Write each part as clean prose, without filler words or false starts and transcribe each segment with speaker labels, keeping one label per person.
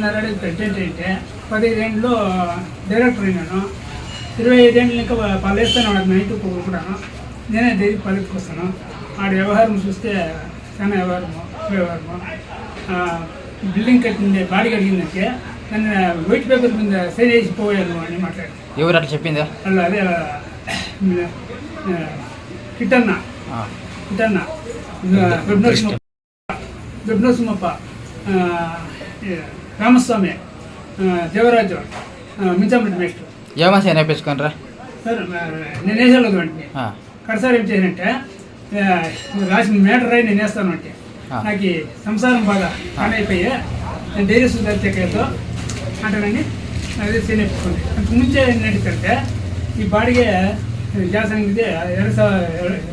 Speaker 1: నరాడి president అంటే 15 ఏళ్ళు director అయినాను. 25 ఏళ్ళు ఇంకా పాలేస్తాను వాడికి నైట్ కూడాను. నేనే డైరీ పాలెత్తుకొస్తాను. ఆడ వ్యవహారం చూస్తే చాలా వ్యవహారము. బిల్డింగ్ కట్టింది బాడీ కడిగిందంటే నన్ను వైట్ పేపర్ మీద సైన్ వేసి పోయాను అని మాట్లాడారు.
Speaker 2: ఎవరు అట్లా చెప్పిందా?
Speaker 1: అలా అదే కిట్టన్న వెబ్నోసుమప్ప రామస్వామి దేవరాజు మించామరెడ్డి మేస్టర్
Speaker 2: ఏమా సైన్ అయిపోయించుకోనరా
Speaker 1: సార్. నేను వేసేలేదు అంటే కడసారి ఏం చేయాలంటే రాసి మేటర్ అయి నేను వేస్తాను అంటే నాకు సంసారం బాగా కానైపోయి నేను డైరీ సుధారితో అంటానని అదే సైన్ అయిపోతుంది. అంతకు ముంచే ఏంటంటే ఈ బాడీಗೆ గ్యాస్ అనేది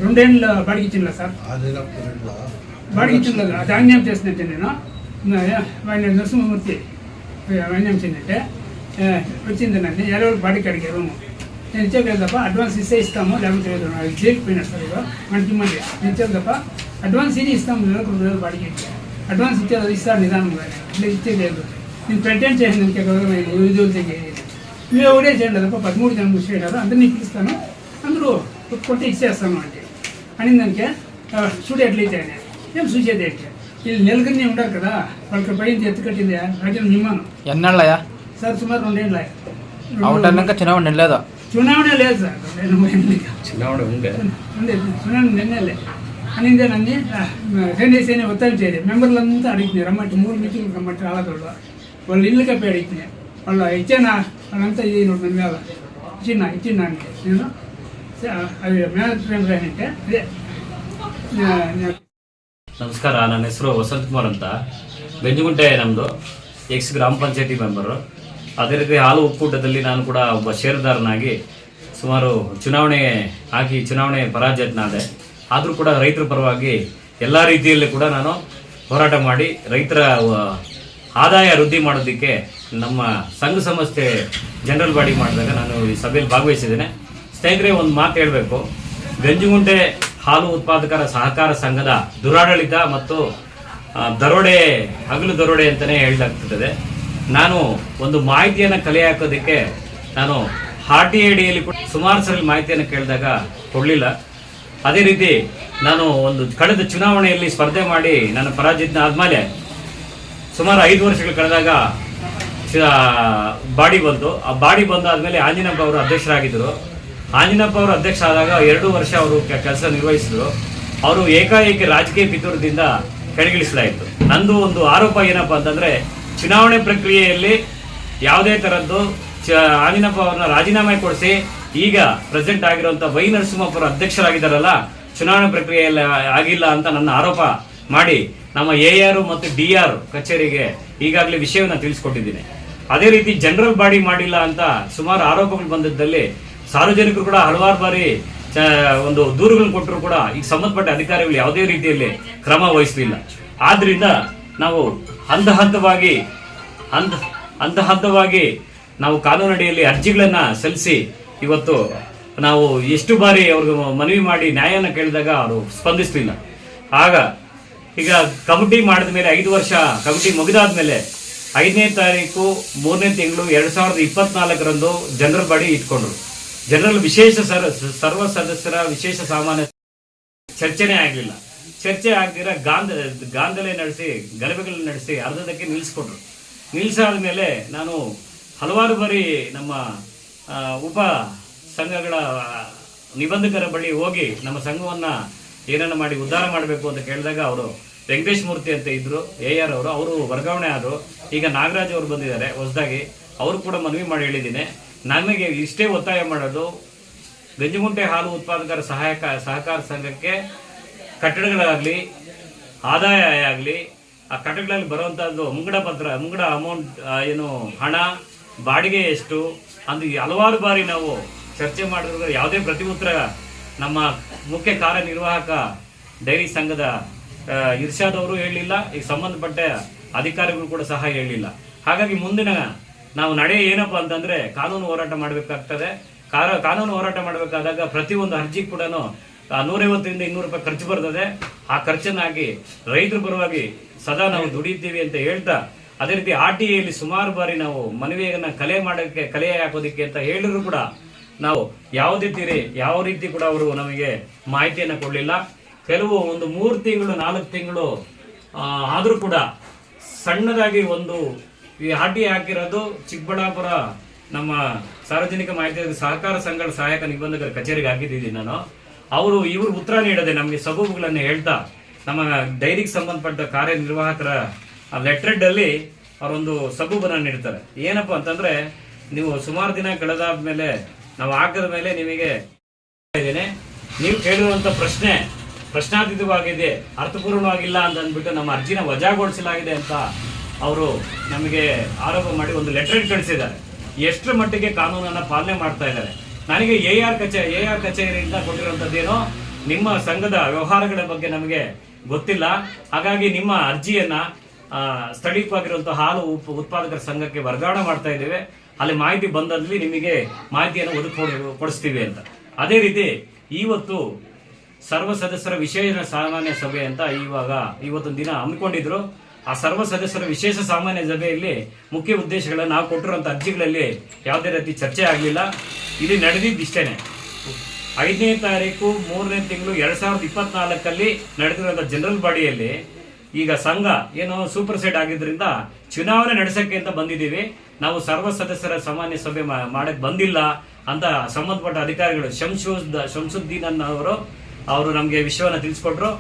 Speaker 1: 2 ఏళ్ళు బాడీకి ఇచ్చిందా సార్? బాడీకి ఇచ్చింది అది అన్యాయం చేసినట్టే నేను నరసింహమూర్తి అన్యాయం చేసిందంటే వచ్చింది నన్ను 20 రోజులు బాడీకి అడిగారు. నేను ఇచ్చేది తప్ప అడ్వాన్స్ ఇస్తాము లేకపోతే చేయకపోయినా సార్ మనకి ఇవ్వండి. నేను ఇచ్చేది తప్ప అడ్వాన్స్ ఇది ఇస్తాము 2 రోజులు బాడీకి అడ్వాన్స్ ఇచ్చేది ఇస్తాను నిదానంగా ఇట్లా ఇచ్చేది. నేను ప్రెటెండ్ చేసింది ఇంకే ఇవి ఒకటే చేయండి తప్ప 13 జనం చేయడారు అందరినీ పిలుస్తాను అందరూ కొట్టి ఇచ్చేస్తాను అంటే అని దానికే చూడు ఎట్లయితే అని ఏం చూసేది అంటే వీళ్ళు నెలకొన్ని ఉంటారు కదా వాళ్ళకి పైన ఎత్తు కట్టింది రాజ్యం నిమ్మాను
Speaker 2: ఎన్నాళ్ళయా
Speaker 1: సార్? సుమారు 2 ఏళ్ళ
Speaker 2: చునావణ లేదా?
Speaker 1: చునావణ లేదు సార్. చునావణ నిన్నలే అనిందే నన్ను రెండేసేనే ఒత్తాలు చేయలేదు. మెంబర్లంతా అడిగినారు రమ్మంటే 3 మీటింగ్లు రమ్మంటే ఆలతోడు వాళ్ళు ఇల్లు కప్పి అడిగినాయి. వాళ్ళు ఇచ్చానా వాళ్ళంతా ఇది 2 వేల ఇచ్చిందా అంటే నేను అది మేనేజ్మెంట్ అంటే ಅದೇ.
Speaker 3: ನಮಸ್ಕಾರ, ನನ್ನ ಹೆಸರು ವಸಂತ್ ಕುಮಾರ್ ಅಂತ. ಗಂಜಿಗುಂಟೆ ನಮ್ಮದು ಎಕ್ಸ್ ಗ್ರಾಮ ಪಂಚಾಯತಿ ಮೆಂಬರು. ಅದೇ ರೀತಿ ಹಾಲು ಒಕ್ಕೂಟದಲ್ಲಿ ನಾನು ಕೂಡ ಒಬ್ಬ ಷೇರುದಾರನಾಗಿ ಸುಮಾರು ಚುನಾವಣೆ ಹಾಕಿ ಚುನಾವಣೆ ಪರಾಜಯನಾದೆ. ಆದರೂ ಕೂಡ ರೈತರ ಪರವಾಗಿ ಎಲ್ಲ ರೀತಿಯಲ್ಲಿ ಕೂಡ ನಾನು ಹೋರಾಟ ಮಾಡಿ ರೈತರ ಆದಾಯ ವೃದ್ಧಿ ಮಾಡೋದಕ್ಕೆ ನಮ್ಮ ಸಂಘ ಸಂಸ್ಥೆ ಜನರಲ್ ಬಾಡಿ ಮಾಡಿದಾಗ ನಾನು ಈ ಸಭೆಯಲ್ಲಿ ಭಾಗವಹಿಸಿದ್ದೇನೆ. ಸ್ನೇಹಿತರೆ, ಒಂದು ಮಾತು ಹೇಳಬೇಕು. ಗಂಜಿಗುಂಟೆ ಹಾಲು ಉತ್ಪಾದಕರ ಸಹಕಾರ ಸಂಘದ ದುರಾಡಳಿತ ಮತ್ತು ಹಗಲು ದರೋಡೆ ಅಂತಲೇ ಹೇಳಲಾಗ್ತದೆ. ನಾನು ಒಂದು ಮಾಹಿತಿಯನ್ನು ಕಲೆ ಹಾಕೋದಕ್ಕೆ ನಾನು RTIDಯಲ್ಲಿ ಕೂಡ ಸುಮಾರು ಸಲ ಮಾಹಿತಿಯನ್ನು ಕೇಳಿದಾಗ ಕೊಡಲಿಲ್ಲ. ಅದೇ ರೀತಿ ನಾನು ಒಂದು ಕಳೆದ ಚುನಾವಣೆಯಲ್ಲಿ ಸ್ಪರ್ಧೆ ಮಾಡಿ ನಾನು ಪರಾಜಿತನಾದ್ಮೇಲೆ ಸುಮಾರು 5 ವರ್ಷಗಳು ಕಳೆದಾಗ ಬಾಡಿ ಬಂತು. ಆ ಬಾಡಿ ಬಂದಾದ್ಮೇಲೆ ಆಂಜಿನಪ್ಪ ಅವರು ಅಧ್ಯಕ್ಷರಾಗಿದ್ದರು. ಆಂಜಿನಪ್ಪ ಅವರು ಅಧ್ಯಕ್ಷ ಆದಾಗ 2 ವರ್ಷ ಅವರು ಕೆಲಸ ನಿರ್ವಹಿಸಿದ್ರು. ಅವರು ಏಕಾಏಕಿ ರಾಜಕೀಯ ಪಿತೂರದಿಂದ ಕೆಳಗಿಳಿಸಲಾಯಿತು. ನಂದು ಒಂದು ಆರೋಪ ಏನಪ್ಪ ಅಂತಂದರೆ, ಚುನಾವಣೆ ಪ್ರಕ್ರಿಯೆಯಲ್ಲಿ ಯಾವುದೇ ಥರದ್ದು ಆಂಜಿನಪ್ಪ ಅವ್ರನ್ನ ರಾಜೀನಾಮೆ ಕೊಡಿಸಿ ಈಗ ಪ್ರೆಸಿಡೆಂಟ್ ಆಗಿರುವಂಥ ವೈ ನರಸಿಂಹಪ್ಪ ಅವರು ಅಧ್ಯಕ್ಷರಾಗಿದ್ದಾರಲ್ಲ, ಚುನಾವಣೆ ಪ್ರಕ್ರಿಯೆಯಲ್ಲಿ ಆಗಿಲ್ಲ ಅಂತ ನನ್ನ ಆರೋಪ ಮಾಡಿ ನಮ್ಮ AR ಮತ್ತು DR ಕಚೇರಿಗೆ ಈಗಾಗಲೇ ವಿಷಯವನ್ನು ತಿಳಿಸ್ಕೊಟ್ಟಿದ್ದೀನಿ. ಅದೇ ರೀತಿ ಜನರಲ್ ಬಾಡಿ ಮಾಡಿಲ್ಲ ಅಂತ ಸುಮಾರು ಆರೋಪಗಳು ಬಂದಿದ್ದಲ್ಲಿ ಸಾರ್ವಜನಿಕರು ಕೂಡ ಹಲವಾರು ಬಾರಿ ಒಂದು ದೂರುಗಳನ್ನು ಕೊಟ್ಟರು ಕೂಡ ಈಗ ಸಂಬಂಧಪಟ್ಟ ಅಧಿಕಾರಿಗಳು ಯಾವುದೇ ರೀತಿಯಲ್ಲಿ ಕ್ರಮ ವಹಿಸಲಿಲ್ಲ. ಆದ್ರಿಂದ ನಾವು ಹಂತ ಹಂತವಾಗಿ ನಾವು ಕಾನೂನಡಿಯಲ್ಲಿ ಅರ್ಜಿಗಳನ್ನ ಸಲ್ಲಿಸಿ ಇವತ್ತು ನಾವು ಎಷ್ಟು ಬಾರಿ ಅವ್ರಿಗೆ ಮನವಿ ಮಾಡಿ ನ್ಯಾಯನ ಕೇಳಿದಾಗ ಅವರು ಸ್ಪಂದಿಸಲಿಲ್ಲ. ಆಗ ಈಗ ಕಮಿಟಿ ಮಾಡಿದ ಮೇಲೆ 5 ವರ್ಷ ಕಮಿಟಿ ಮುಗಿದಾದ್ಮೇಲೆ 5ನೇ ತಾರೀಕು 3ನೇ ತಿಂಗಳು 2024ರಂದು ಜನರಲ್ ಬಾಡಿ ಇಟ್ಕೊಂಡ್ರು. ಜನರಲ್ ವಿಶೇಷ ಸರ್ವ ಸದಸ್ಯರ ವಿಶೇಷ ಸಾಮಾನ್ಯ ಚರ್ಚೆನೇ ಆಗಲಿಲ್ಲ. ಚರ್ಚೆ ಆಗದಿರ ಗಾಂಧಲೆ ನಡೆಸಿ ಗಲಭೆಗಳನ್ನ ನಡೆಸಿ ಅರ್ಧದಕ್ಕೆ ನಿಲ್ಲಿಸ್ಕೊಟ್ರು. ನಿಲ್ಲಿಸಾದ ಮೇಲೆ ನಾನು ಹಲವಾರು ಬಾರಿ ನಮ್ಮ ಉಪ ಸಂಘಗಳ ನಿಬಂಧಕರ ಬಳಿ ಹೋಗಿ ನಮ್ಮ ಸಂಘವನ್ನ ಏನನ್ನ ಮಾಡಿ ಉದ್ಧಾರ ಮಾಡಬೇಕು ಅಂತ ಕೇಳಿದಾಗ ಅವರು ವೆಂಕಟೇಶ್ ಮೂರ್ತಿ ಅಂತ ಇದ್ರು AR ಅವರು ವರ್ಗಾವಣೆ ಆದರು. ಈಗ ನಾಗರಾಜ್ ಅವರು ಬಂದಿದ್ದಾರೆ ಹೊಸದಾಗಿ. ಅವರು ಕೂಡ ಮನವಿ ಮಾಡಿ ಹೇಳಿದ್ದೀನಿ. ನಮಗೆ ಇಷ್ಟೇ ಒತ್ತಾಯ ಮಾಡೋದು, ಗಂಜಿಗುಂಟೆ ಹಾಲು ಉತ್ಪಾದಕರ ಸಹಕಾರ ಸಂಘಕ್ಕೆ ಕಟ್ಟಡಗಳಾಗಲಿ ಆದಾಯ ಆಗಲಿ ಆ ಕಟ್ಟಡಗಳಲ್ಲಿ ಬರುವಂಥದ್ದು ಮುಂಗಡ ಅಮೌಂಟ್ ಏನು ಹಣ ಬಾಡಿಗೆ ಎಷ್ಟು ಅಂದು ಹಲವಾರು ಬಾರಿ ನಾವು ಚರ್ಚೆ ಮಾಡಿದ್ರೆ ಯಾವುದೇ ಪ್ರತಿउತ್ತರ ನಮ್ಮ ಮುಖ್ಯ ಕಾರ್ಯನಿರ್ವಾಹಕ ಡೈರಿ ಸಂಘದ ಇರ್ಷಾದ್ ಅವರು ಹೇಳಲಿಲ್ಲ. ಈಗ ಸಂಬಂಧಪಟ್ಟ ಅಧಿಕಾರಿಗಳು ಕೂಡ ಸಹ ಹೇಳಲಿಲ್ಲ. ಹಾಗಾಗಿ ಮುಂದಿನ ನಾವು ನಡೆ ಏನಪ್ಪಾ ಅಂತಂದ್ರೆ ಕಾನೂನು ಹೋರಾಟ ಮಾಡಬೇಕಾಗ್ತದೆ. ಕಾನೂನು ಹೋರಾಟ ಮಾಡಬೇಕಾದಾಗ ಪ್ರತಿಯೊಂದು ಅರ್ಜಿ ಕೂಡ 150ರಿಂದ 200 ರೂಪಾಯಿ ಖರ್ಚು ಬರ್ತದೆ. ಆ ಖರ್ಚನ್ನಾಗಿ ರೈತರ ಪರವಾಗಿ ಸದಾ ನಾವು ದುಡಿಯುತ್ತೀವಿ ಅಂತ ಹೇಳ್ತಾ ಅದೇ ರೀತಿ RTIಯಲ್ಲಿ ಸುಮಾರು ಬಾರಿ ನಾವು ಮನವಿಯನ್ನ ಕಲೆ ಹಾಕೋದಿಕ್ಕೆ ಅಂತ ಹೇಳಿದ್ರು ಕೂಡ ನಾವು ಯಾವ ರೀತಿ ಕೂಡ ಅವರು ನಮಗೆ ಮಾಹಿತಿಯನ್ನು ಕೊಡಲಿಲ್ಲ. ಕೆಲವು ಒಂದು 3 ತಿಂಗಳು 4 ತಿಂಗಳು ಆದರೂ ಕೂಡ ಸಣ್ಣದಾಗಿ ಒಂದು ಈ RTI ಹಾಕಿರೋದು ಚಿಕ್ಕಬಳ್ಳಾಪುರ ನಮ್ಮ ಸಾರ್ವಜನಿಕ ಮಾಹಿತಿ ಸಹಕಾರ ಸಂಘದ ಸಹಾಯಕ ನಿಬಂಧಕರ ಕಚೇರಿಗೆ ಹಾಕಿದ್ದೀನಿ ನಾನು. ಇವರು ಉತ್ತರ ನೀಡದೆ ನಮಗೆ ಸಬೂಬುಗಳನ್ನು ಹೇಳ್ತಾ ನಮ್ಮ ಡೈರಿಗೆ ಸಂಬಂಧಪಟ್ಟ ಕಾರ್ಯನಿರ್ವಾಹಕರ ಲೆಟರ್ಡ್ ಅಲ್ಲಿ ಅವರೊಂದು ಸಬೂಬನ್ನು ನೀಡ್ತಾರೆ. ಏನಪ್ಪಾ ಅಂತಂದ್ರೆ, ನೀವು ಸುಮಾರು ದಿನ ಕಳೆದಾದ್ಮೇಲೆ ನಾವು ಹಾಕಿದ ಮೇಲೆ ನಿಮಗೆ ಇದ್ದೇನೆ, ನೀವು ಕೇಳಿರುವಂತ ಪ್ರಶ್ನಾತೀತವಾಗಿದೆ, ಅರ್ಥಪೂರ್ಣವಾಗಿಲ್ಲ ಅಂತ ಅಂದ್ಬಿಟ್ಟು ನಮ್ಮ ಅರ್ಜಿನ ವಜಾಗೊಳಿಸಲಾಗಿದೆ ಅಂತ ಅವರು ನಮಗೆ ಆರೋಪ ಮಾಡಿ ಒಂದು ಲೆಟರ್ ಕಳಿಸಿದ್ದಾರೆ. ಎಷ್ಟರ ಮಟ್ಟಿಗೆ ಕಾನೂನನ್ನ ಪಾಲನೆ ಮಾಡ್ತಾ ಇದ್ದಾರೆ? ನನಗೆ AR ಕಚೇರಿಯಿಂದ ಕೊಟ್ಟಿರುವಂತದ್ದೇನೋ ನಿಮ್ಮ ಸಂಘದ ವ್ಯವಹಾರಗಳ ಬಗ್ಗೆ ನಮಗೆ ಗೊತ್ತಿಲ್ಲ. ಹಾಗಾಗಿ ನಿಮ್ಮ ಅರ್ಜಿಯನ್ನ ಸ್ಥಳೀಯವಾಗಿರುವಂತಹ ಹಾಲು ಉತ್ಪಾದಕರ ಸಂಘಕ್ಕೆ ವರ್ಗಾವಣೆ ಮಾಡ್ತಾ ಇದ್ದೇವೆ. ಅಲ್ಲಿ ಮಾಹಿತಿ ಬಂದಲ್ಲಿ ನಿಮಗೆ ಮಾಹಿತಿಯನ್ನು ಕೊಡಿಸ್ತೀವಿ ಅಂತ. ಅದೇ ರೀತಿ ಇವತ್ತು ಸರ್ವ ಸದಸ್ಯರ ವಿಶೇಷ ಸಾಮಾನ್ಯ ಸಭೆ ಅಂತ ಇವತ್ತೊಂದು ದಿನ ಹಮ್ಮಿಕೊಂಡಿದ್ರು. ಆ ಸರ್ವ ಸದಸ್ಯರ ವಿಶೇಷ ಸಾಮಾನ್ಯ ಸಭೆಯಲ್ಲಿ ಮುಖ್ಯ ಉದ್ದೇಶಗಳನ್ನು ನಾವು ಕೊಟ್ಟಿರುವಂತ ಅರ್ಜಿಗಳಲ್ಲಿ ಯಾವುದೇ ರೀತಿ ಚರ್ಚೆ ಆಗಲಿಲ್ಲ. ಇಲ್ಲಿ ನಡೆದಿದ್ದಿಷ್ಟೇನೆ. 5ನೇ ತಾರೀಕು 3ನೇ ತಿಂಗಳು 2024 ನಡೆದಿರುವಂತಹ ಜನರಲ್ ಬಾಡಿಯಲ್ಲಿ ಈಗ ಸಂಘ ಏನೋ ಸೂಪರ್ ಸೆಟ್ ಆಗಿದ್ರಿಂದ ಚುನಾವಣೆ ನಡೆಸಕ್ಕೆ ಅಂತ ಬಂದಿದ್ದೀವಿ. ನಾವು ಸರ್ವ ಸದಸ್ಯರ ಸಾಮಾನ್ಯ ಸಭೆ ಮಾಡಕ್ ಬಂದಿಲ್ಲ ಅಂತ ಸಂಬಂಧಪಟ್ಟ ಅಧಿಕಾರಿಗಳು ಶಂಸುದ್ದೀನ್ ಅವರು ನಮಗೆ ವಿಷಯವನ್ನು ತಿಳಿಸ್ಕೊಟ್ರು.